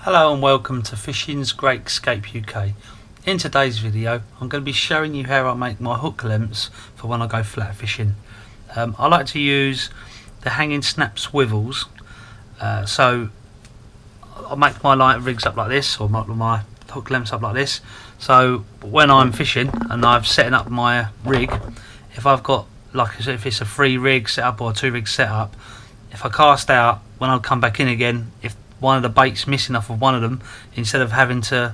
Hello and welcome to Fishing's Great Escape UK. In today's video I'm going to be showing you how I make my hook lengths for when I go flat fishing. I like to use the hanging snap swivels, so I make my light rigs up like this, or my hook lengths up like this, so when I'm fishing and I'm setting up my rig, if I've got, like if it's a 3 rig setup or a 2 rig setup, if I cast out, when I come back in again, if one of the baits missing off of one of them, instead of having to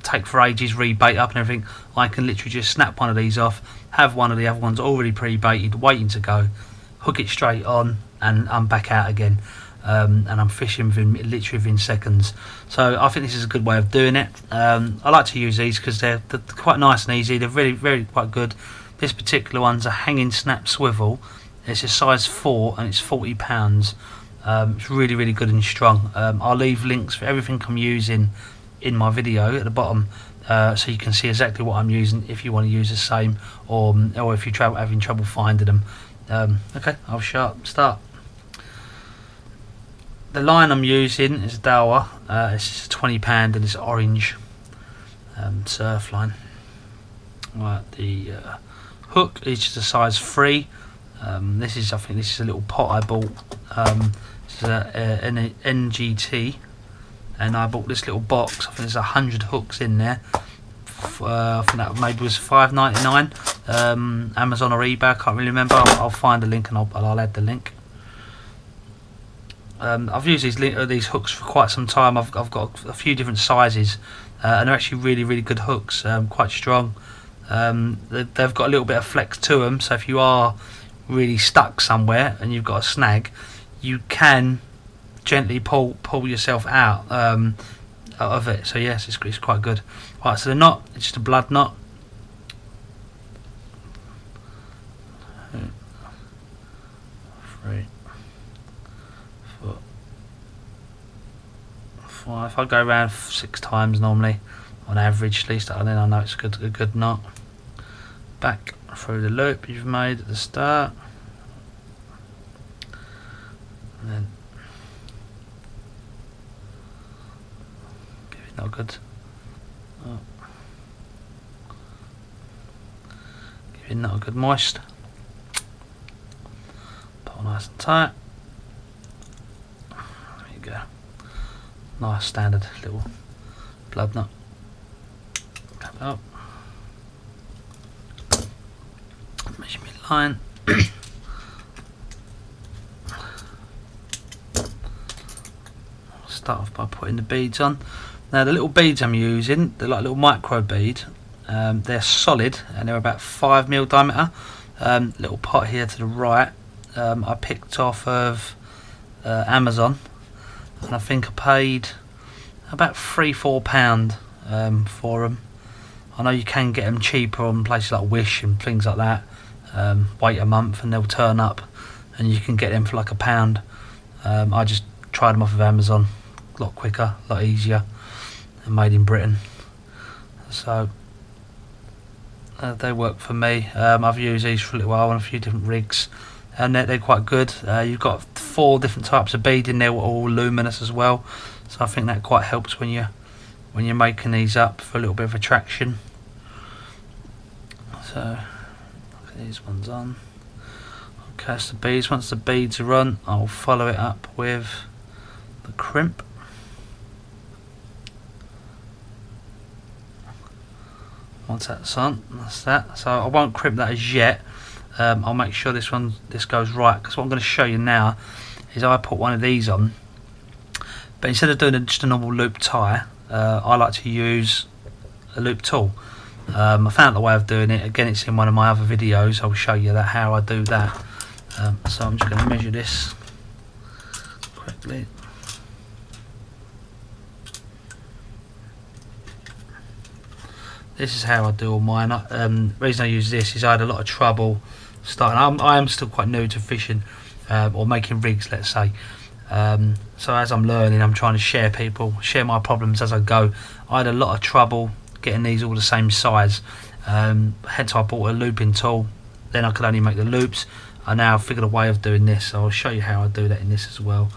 take for ages, rebait up and everything, I can literally just snap one of these off, have one of the other ones already pre-baited, waiting to go, hook it straight on, and I'm back out again. And I'm fishing literally within seconds. So I think this is a good way of doing it. I like to use these because they're quite nice and easy. They're very quite good. This particular one's a hanging snap swivel. It's a size 4 and it's £40. It's really good and strong. I'll leave links for everything I'm using in my video at the bottom, so you can see exactly what I'm using if you want to use the same, or if you're having trouble finding them. Okay, I'll start. The line I'm using is Diawa. It's £20 and it's orange surf line. Right, the hook is just a size 3. I think this is a little pot I bought. This is an NGT, and I bought this little box. I think there's 100 hooks in there. I think that maybe was $5.99. Amazon or eBay, I can't really remember. I'll find a link and I'll add the link. I've used these hooks for quite some time. I've got a few different sizes, and they're actually really good hooks. Quite strong. They've got a little bit of flex to them, so if you are really stuck somewhere and you've got a snag, you can gently pull yourself out of it. So yes, it's quite good. Right, so the knot, it's just a blood knot. 3, 4, 5. I go around 6 times normally on average, at least, and then I know it's a good knot. Back through the loop you've made at the start, and then give it not good. Give it not a good moist. Pull nice and tight. There you go. Nice standard little blood knot. Tap it up. Measure my line. Start off by putting the beads on. Now the little beads I'm using, they're like little micro bead. They're solid and they're about 5mm diameter. Little pot here to the right, I picked off of Amazon, and I think I paid about £3-4 for them. I know you can get them cheaper on places like Wish and things like that. Wait a month and they'll turn up and you can get them for like £1. I just tried them off of Amazon, a lot quicker, a lot easier, and made in Britain, so they work for me. I've used these for a little while on a few different rigs, and they're quite good. You've got 4 different types of bead in there, all luminous as well, so I think that quite helps when you're making these up for a little bit of attraction. So these ones on. Okay, so the beads. Once the beads are on, I'll follow it up with the crimp. Once that's on, that's that. So I won't crimp that as yet. I'll make sure this goes right, because what I'm going to show you now is I put one of these on, but instead of doing just a normal loop tie, I like to use a loop tool. I found the way of doing it. Again, it's in one of my other videos. I'll show you how I do that. So I'm just going to measure this quickly. This is how I do all mine. The reason I use this is I had a lot of trouble starting. I am still quite new to fishing, or making rigs, let's say. So as I'm learning, I'm trying to share my problems as I go. I had a lot of trouble getting these all the same size, hence I bought a looping tool. Then I could only make the loops. I now figured a way of doing this, so I'll show you how I do that in this as well.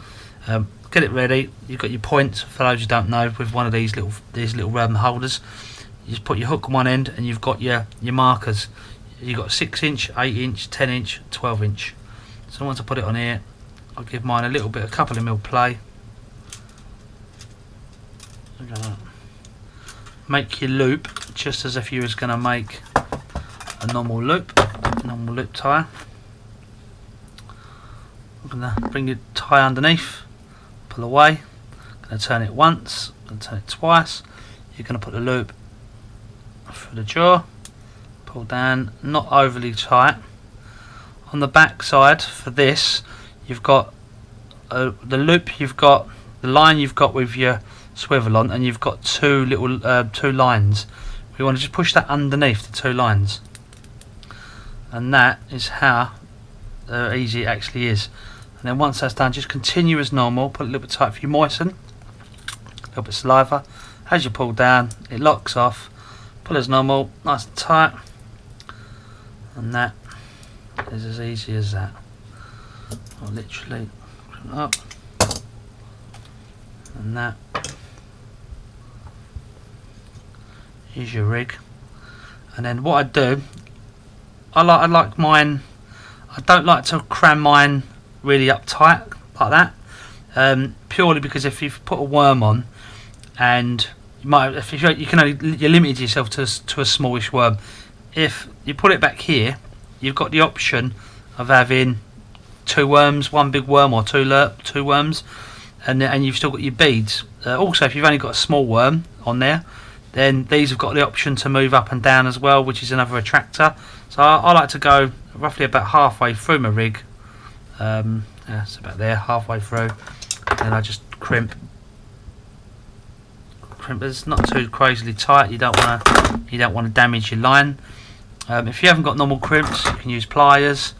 get it ready. You've got your points, for those who don't know, with one of these little holders. You just put your hook on one end, and you've got your markers. You've got 6-inch, 8-inch, 10-inch, 12-inch. So once I put it on here, I'll give mine a couple of mil play. Make your loop just as if you was going to make a normal loop tie. I'm going to bring your tie underneath, pull away, going to turn it once, going to turn it twice. You're going to put the loop through the jaw, pull down, not overly tight. On the back side for this, you've got the loop, you've got the line you've got with your swivel on, and you've got two lines. We want to just push that underneath the 2 lines, and that is how easy it actually is. And then once that's done, just continue as normal. Put a little bit tight if you moisten, a little bit of saliva. As you pull down, it locks off. Pull as normal, nice and tight, and that is as easy as that. I'll literally put it up, and that is your rig. And then what I do, I like mine. I don't like to cram mine really up tight like that, purely because if you've put a worm on, and you're limited yourself to a smallish worm. If you put it back here, you've got the option of having 2 worms, 1 big worm, or 2 worms, and you've still got your beads. Also, if you've only got a small worm on there, then these have got the option to move up and down as well, which is another attractor. So I like to go roughly about halfway through my rig. It's about there, halfway through, and I just crimp. It's not too crazily tight. You don't want to damage your line. If you haven't got normal crimps, you can use pliers.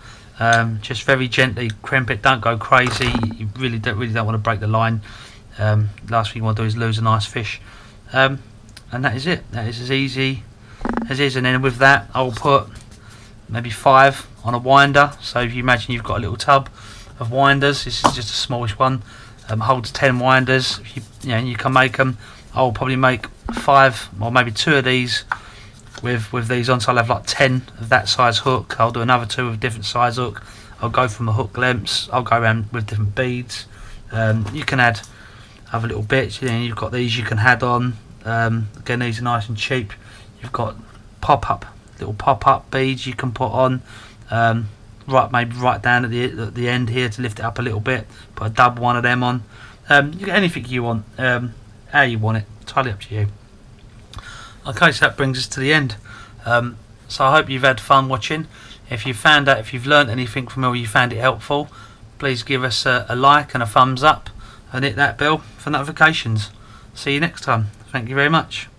Just very gently crimp it. Don't go crazy. You really don't want to break the line. Last thing you want to do is lose a nice fish. And that is it. That is as easy as is. And then with that, I'll put maybe 5 on a winder. So if you imagine you've got a little tub of winders, this is just a smallish one. Holds 10 winders. You can make them. I'll probably make 5 or maybe 2 of these with these on, so I'll have like 10 of that size hook. I'll do another 2 with a different size hook. I'll go from a hook lengths. I'll go around with different beads. You can add other little bits. You've got these you can add on. Again, these are nice and cheap. You've got little pop-up beads you can put on. Maybe right down at the end here to lift it up a little bit. Put a double one of them on. You get anything you want. How you want it, entirely up to you. Okay, so that brings us to the end. So I hope you've had fun watching. If you've learned anything from it or you found it helpful, please give us a like and a thumbs up, and hit that bell for notifications. See you next time. Thank you very much.